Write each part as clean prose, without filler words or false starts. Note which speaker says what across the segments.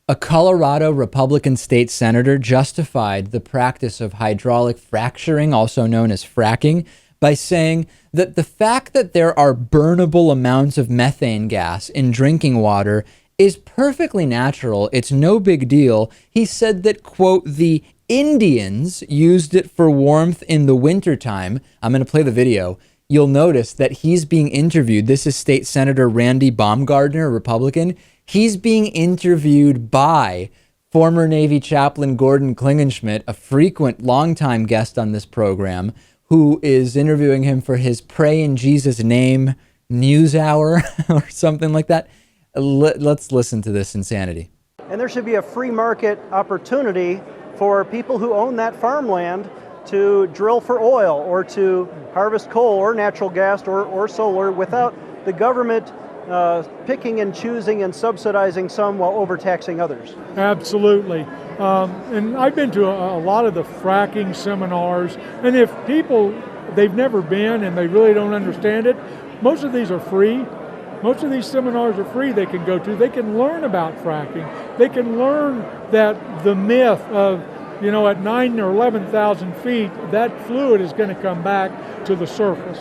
Speaker 1: A Colorado Republican state senator justified the practice of hydraulic fracturing, also known as fracking, by saying that the fact that there are burnable amounts of methane gas in drinking water is perfectly natural. It's no big deal. He said that, quote, the Indians used it for warmth in the wintertime. I'm going to play the video. You'll notice that he's being interviewed. This is State Senator Randy Baumgardner, a Republican. He's being interviewed by former Navy chaplain Gordon Klingenschmitt, a frequent longtime guest on this program, who is interviewing him for his Pray in Jesus' Name news hour or something like that. Let's listen to this insanity.
Speaker 2: And there should be a free market opportunity for people who own that farmland to drill for oil or to harvest coal or natural gas or solar without the government picking and choosing and subsidizing some while overtaxing others.
Speaker 3: Absolutely. And I've been to a lot of the fracking seminars, and if people, they've never been and they really don't understand it, most of these are free. Most of these seminars are free they can go to. They can learn about fracking. They can learn that the myth of, at 9 or 11,000 feet, that fluid is going to come back to the surface.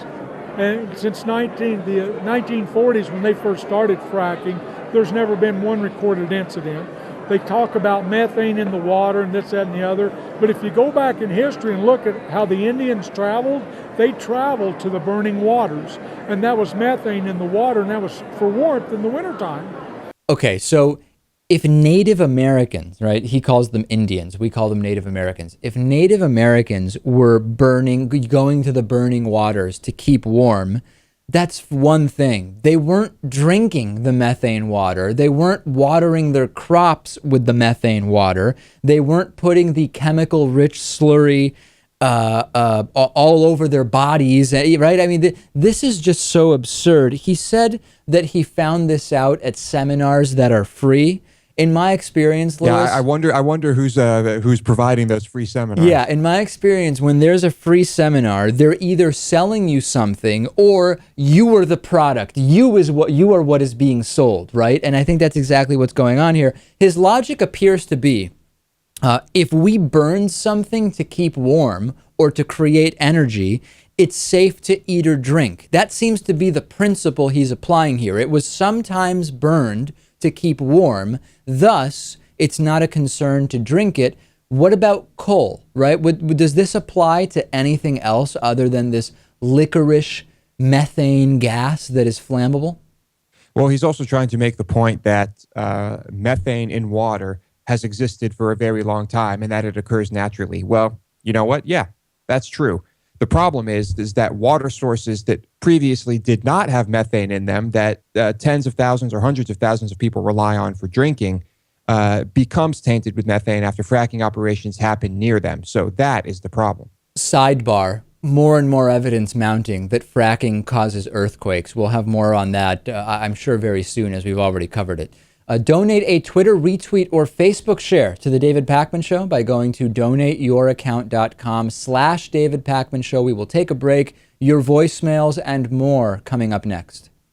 Speaker 3: And since the 1940s, when they first started fracking, there's never been one recorded incident. They talk about methane in the water and this, that, and the other. But if you go back in history and look at how the Indians traveled, they traveled to the burning waters. And that was methane in the water, and that was for warmth in the wintertime.
Speaker 1: Okay, so if Native Americans, right, he calls them Indians, we call them Native Americans. If Native Americans were going to the burning waters to keep warm, that's one thing. They weren't drinking the methane water. They weren't watering their crops with the methane water. They weren't putting the chemical-rich slurry all over their bodies, right? I mean, this is just so absurd. He said that he found this out at seminars that are free. In my experience, Lewis,
Speaker 4: I wonder who's providing those free seminars.
Speaker 1: Yeah, in my experience, when there's a free seminar, they're either selling you something or you are the product. You are what is being sold, right? And I think that's exactly what's going on here. His logic appears to be, if we burn something to keep warm or to create energy, it's safe to eat or drink. That seems to be the principle he's applying here. It was sometimes burned to keep warm, thus it's not a concern to drink it. What about coal, right? Does this apply to anything else other than this licorice methane gas that is flammable?
Speaker 4: Well, he's also trying to make the point that methane in water has existed for a very long time and that it occurs naturally. Well, you know what? Yeah, that's true. The problem is that water sources that previously did not have methane in them, that tens of thousands or hundreds of thousands of people rely on for drinking, becomes tainted with methane after fracking operations happen near them. So that is the problem.
Speaker 1: Sidebar, more and more evidence mounting that fracking causes earthquakes. We'll have more on that, I'm sure, very soon, as we've already covered it. Donate a Twitter retweet or Facebook share to The David Pakman Show by going to donateyouraccount.com/David Pakman Show. We will take a break, your voicemails, and more coming up next.